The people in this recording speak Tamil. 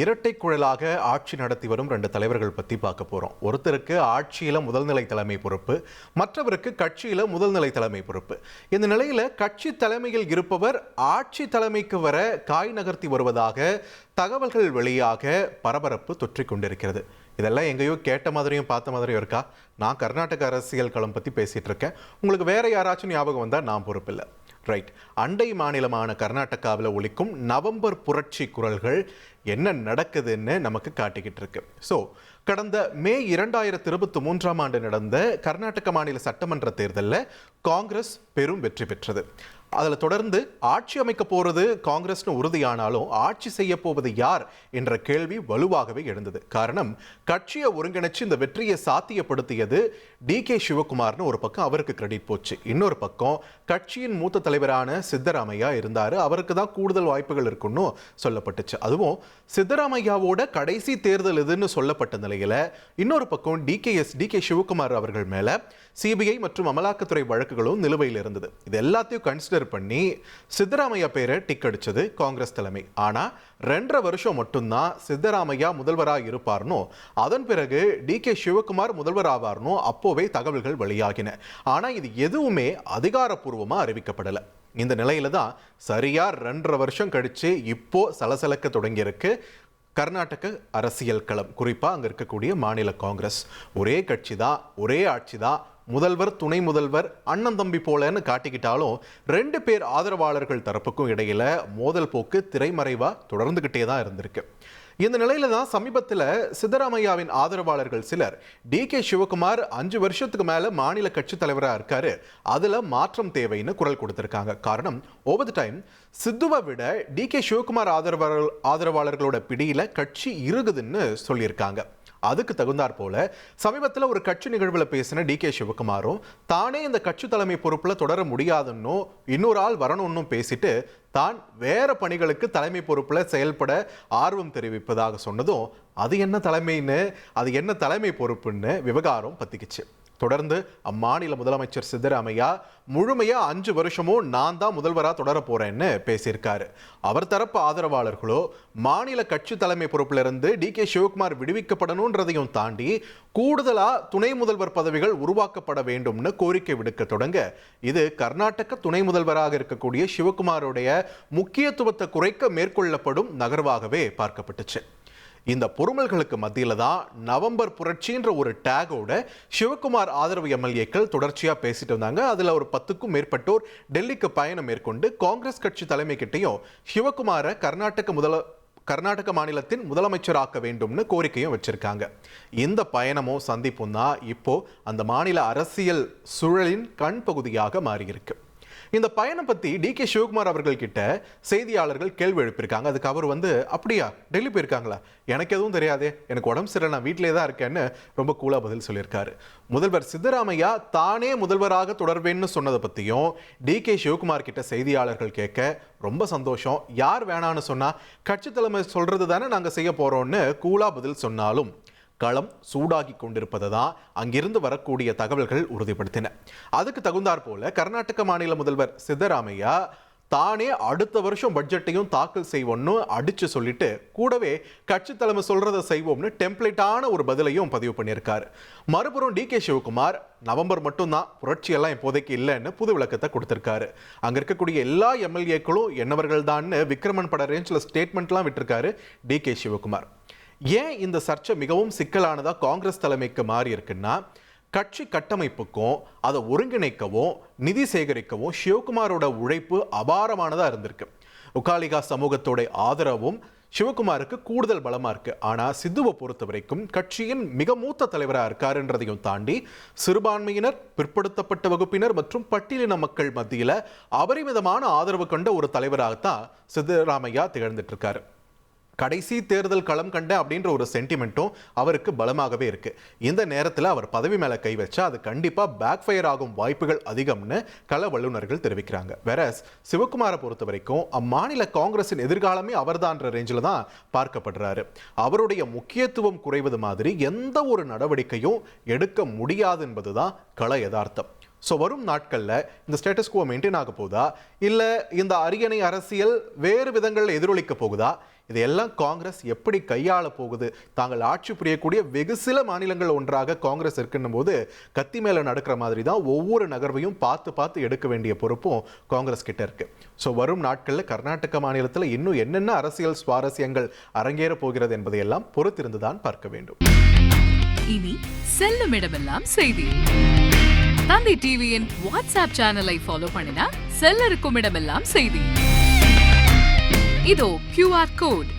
இரட்டை குழலாக ஆட்சி நடத்தி வரும் ரெண்டு தலைவர்கள் பற்றி பார்க்க போகிறோம். ஒருத்தருக்கு ஆட்சியில் முதல்நிலை தலைமை பொறுப்பு, மற்றவருக்கு கட்சியில் முதல்நிலை தலைமை பொறுப்பு. இந்த நிலையில் கட்சி தலைமையில் இருப்பவர் ஆட்சி தலைமைக்கு வர காய் நகர்த்தி வருவதாக தகவல்கள் வெளியாக பரபரப்பு தொற்றிக் கொண்டிருக்கிறது. இதெல்லாம் எங்கேயோ கேட்ட மாதிரியும் பார்த்த மாதிரியும் இருக்கா? நான் கர்நாடக அரசியல் களம் பற்றி பேசிகிட்டு இருக்கேன். உங்களுக்கு வேற யாராச்சும் ஞாபகம் வந்தால் நான் பொறுப்பில்லை. ரைட். அண்டை மாநிலமான கர்நாடகாவில் ஒலிக்கும் நவம்பர் புரட்சி குரல்கள் என்ன நடக்குதுன்னு நமக்கு காட்டிக்கிட்டு இருக்கு. ஸோ கடந்த மே 2023 நடந்த கர்நாடக மாநில சட்டமன்ற தேர்தலில் காங்கிரஸ் பெரும் வெற்றி பெற்றது. அதில் தொடர்ந்து ஆட்சி அமைக்க போறது காங்கிரஸ்னு உறுதியானாலும் ஆட்சி செய்ய போவது யார் என்ற கேள்வி வலுவாகவே எழுந்தது. காரணம், கட்சியை ஒருங்கிணைச்சு இந்த வெற்றியை சாத்தியப்படுத்தியது DK சிவகுமார்னு ஒரு பக்கம் அவருக்கு கிரெடிட் போச்சு. இன்னொரு பக்கம் கட்சியின் மூத்த தலைவரான சித்தராமையா இருந்தாரு. அவருக்கு தான் கூடுதல் வாய்ப்புகள் இருக்குன்னு சொல்லப்பட்டுச்சு. அதுவும் சித்தராமையாவோட கடைசி தேர்தல் இதுன்னு சொல்லப்பட்ட நிலையில இன்னொரு பக்கம் DK சிவகுமார் அவர்கள் மேல CBI மற்றும் அமலாக்கத்துறை வழக்குகளும் நிலுவையில் இருந்தது. இது எல்லாத்தையும் கன்சிடர் பண்ணி சித்தராமையா பேரை டிக் அடிச்சது காங்கிரஸ் தலைமை. ஆனா 2.5 வருஷம் மட்டும்தான் சித்தராமையா முதல்வராக இருப்பார்னோ, அதன் பிறகு DK சிவகுமார் முதல்வர் ஆவார்னோ அப்போவே தகவல்கள் வெளியாகின. ஆனா இது எதுவுமே அதிகாரப்பூர்வமா அறிவிக்கப்படல. இந்த நிலையில தான் சரியா 2.5 வருஷம் கழிச்சு இப்போ சலசலக்க தொடங்கியிருக்கு கர்நாடக அரசியல் களம். குறிப்பா அங்க இருக்கக்கூடிய மாநில காங்கிரஸ். ஒரே கட்சி தான், ஒரே ஆட்சி தான், முதல்வர் துணை முதல்வர் அண்ணன் தம்பி போலன்னு காட்டிக்கிட்டாலும் 2 பேர் ஆதரவாளர்கள் தரப்புக்கும் இடையில மோதல் போக்கு திரைமறைவா தொடர்ந்துகிட்டே தான் இருந்திருக்கு. இந்த நிலையில தான் சமீபத்தில் சித்தராமையாவின் ஆதரவாளர்கள் சிலர் DK சிவகுமார் 5 வருஷத்துக்கு மேல மாநில கட்சி தலைவராக இருக்காரு, அதுல மாற்றம் தேவைன்னு குரல் கொடுத்திருக்காங்க. காரணம், ஓவர் த டைம் சித்துவை விட DK சிவகுமார் ஆதரவாளர்களோட பிடியில கட்சி இருக்குதுன்னு சொல்லியிருக்காங்க. அதுக்கு தகுந்தாற் போல சமீபத்தில் ஒரு கட்சி நிகழ்வில் பேசின DK சிவகுமாரும் தானே இந்த கட்சி தலைமை பொறுப்புல தொடர முடியாதுன்னு இன்னொரு ஆள் வரணும்னு பேசிட்டு தான் வேற பணிகளுக்கு தலைமை பொறுப்புல செயல்பட ஆர்வம் தெரிவிப்பதாக சொன்னதும் அது என்ன தலைமைன்னு, அது என்ன தலைமை பொறுப்புன்னு விவகாரம் பத்திக்குச்சு. தொடர்ந்து அம்மாநில முதலமைச்சர் சித்தராமையா முழுமையா 5 வருஷமும் நான் தான் முதல்வராக தொடர போறேன்னு பேசியிருக்காரு. அவர் தரப்பு ஆதரவாளர்களோ மாநில கட்சி தலைமை பொறுப்புல இருந்து DK சிவகுமார் விடுவிக்கப்படணும்ன்றதையும் தாண்டி கூடுதலா துணை முதல்வர் பதவிகள் உருவாக்கப்பட வேண்டும்னு கோரிக்கை விடுக்க தொடங்க இது கர்நாடக துணை முதல்வராக இருக்கக்கூடிய சிவகுமாருடைய முக்கியத்துவத்தை குறைக்க மேற்கொள்ளப்படும் நகர்வாகவே பார்க்கப்பட்டுச்சு. இந்த பொறுமல்களுக்கு மத்தியில தான் நவம்பர் புரட்சின்ற ஒரு டேகோட சிவகுமார் ஆதரவு MLAக்கள் தொடர்ச்சியா பேசிட்டு வந்தாங்க. அதுல ஒரு 10க்கும் மேற்பட்டோர் டெல்லிக்கு பயணம் மேற்கொண்டு காங்கிரஸ் கட்சி தலைமை கிட்டையும் சிவகுமாரை கர்நாடக மாநிலத்தின் முதலமைச்சராக்க வேண்டும்னு கோரிக்கையும் வச்சிருக்காங்க. இந்த பயணமும் சந்திப்பும் தான் இப்போ அந்த மாநில அரசியல் சூழலின் கண் பகுதியாக மாறியிருக்கு. இந்த பயணம் பத்தி DK சிவகுமார் அவர்கள் கிட்ட செய்தியாளர்கள் கேள்வி எழுப்பியிருக்காங்க. அதுக்கு அவர் அப்படியா டெல்லி போயிருக்காங்களா, எனக்கு எதுவும் தெரியாதே, எனக்கு உடம்பு சரியில்லை, நான் வீட்டிலே தான் இருக்கேன்னு ரொம்ப கூலா பதில் சொல்லியிருக்காரு. முதல்வர் சித்தராமையா தானே முதல்வராக தொடர்வேன்னு சொன்னதை பத்தியும் DK சிவகுமார் கிட்ட செய்தியாளர்கள் கேட்க ரொம்ப சந்தோஷம், யார் வேணான்னு சொன்னா கட்சி தலைமை சொல்றது தானே நாங்க செய்ய போறோம்னு கூலா பதில் சொன்னாலும் களம் சூடாகி கொண்டிருப்பதை தான் அங்கிருந்து வரக்கூடிய தகவல்கள் உறுதிப்படுத்தின. அதுக்கு தகுந்தாற் போல கர்நாடக மாநில முதல்வர் சித்தராமையா தானே அடுத்த வருஷம் பட்ஜெட்டையும் தாக்கல் செய்வோம்னு அடிச்சு சொல்லிட்டு கூடவே கட்சி தலைமை சொல்றதை செய்வோம்னு டெம்ப்ளேட்டான ஒரு பதிலையும் பதிவு பண்ணியிருக்காரு. மறுபுறம் DK சிவகுமார் நவம்பர் மட்டும்தான், புரட்சியெல்லாம் இப்போதைக்கு இல்லைன்னு புது விளக்கத்தை கொடுத்திருக்காரு. அங்க இருக்கக்கூடிய எல்லா MLAக்களும் என்னவர்கள் தான் விக்ரமன் பட ரேஞ்சில் ஸ்டேட்மெண்ட்லாம் விட்டுருக்காரு DK சிவகுமார். ஏன் இந்த சர்ச்சை மிகவும் சிக்கலானதா காங்கிரஸ் தலைமைக்கு மாறி இருக்குன்னா, கட்சி கட்டமைப்புக்கும் அதை ஒருங்கிணைக்கவும் நிதி சேகரிக்கவும் சிவகுமாரோட உழைப்பு அபாரமானதா இருந்திருக்கு. உகாலிகா சமூகத்தோட ஆதரவும் சிவகுமாருக்கு கூடுதல் பலமா இருக்கு. ஆனா சித்துவை பொறுத்த வரைக்கும் கட்சியின் மிக மூத்த தலைவராக இருக்காருன்றதையும் தாண்டி சிறுபான்மையினர், பிற்படுத்தப்பட்ட வகுப்பினர் மற்றும் பட்டியலின மக்கள் மத்தியில அபரிமிதமான ஆதரவு கொண்ட ஒரு தலைவராகத்தான் சித்தராமையா திகழ்ந்துட்டு இருக்காரு. கடைசி தேர்தல் களம் கண்ட அப்படின்ற ஒரு சென்டிமெண்ட்டும் அவருக்கு பலமாகவே இருக்கு. இந்த நேரத்தில் அவர் பதவி மேல கை வச்சா அது கண்டிப்பா பேக் ஃபயர் ஆகும் வாய்ப்புகள் அதிகம்னு கள வல்லுநர்கள் தெரிவிக்கிறாங்க. வேறஸ் சிவகுமாரை பொறுத்த வரைக்கும் அம்மாநில காங்கிரசின் எதிர்காலமே அவர்தான்ற ரேஞ்சில் தான் பார்க்கப்படுறாரு. அவருடைய முக்கியத்துவம் குறைவது மாதிரி எந்த ஒரு நடவடிக்கையும் எடுக்க முடியாது என்பதுதான் கள யதார்த்தம். ஸோ வரும் நாட்களில் இந்த ஸ்டேட்டஸ் குவோ மெயின்டைன் ஆக போகுதா, இல்லை இந்த அரியணை அரசியல் வேறு விதங்களில் எதிரொலிக்க போகுதா, இதையெல்லாம் காங்கிரஸ் எப்படி கையாள போகுது? தாங்கள் ஆட்சி புரியக்கூடிய வெகு சில மாநிலங்கள் ஒன்றாக காங்கிரஸ் இருக்குன்னும் போது கத்தி மேல நடக்கிற மாதிரி தான் ஒவ்வொரு நகர்வையும் பார்த்து எடுக்க வேண்டிய பொறுப்பும் காங்கிரஸ் கிட்ட இருக்கு. ஸோ வரும் நாட்களில் கர்நாடக மாநிலத்தில் இன்னும் என்னென்ன அரசியல் சுவாரஸ்யங்கள் அரங்கேற போகிறது என்பதையெல்லாம் பொறுத்திருந்துதான் பார்க்க வேண்டும். இனி செல்லும் இடமெல்லாம் செய்தி. தந்தி டிவியின் வாட்ஸ்அப் சேனலை ஃபாலோ பண்ணினா செல்ல இருக்கும் இடமெல்லாம் செய்தி. இதோ QR கோட்.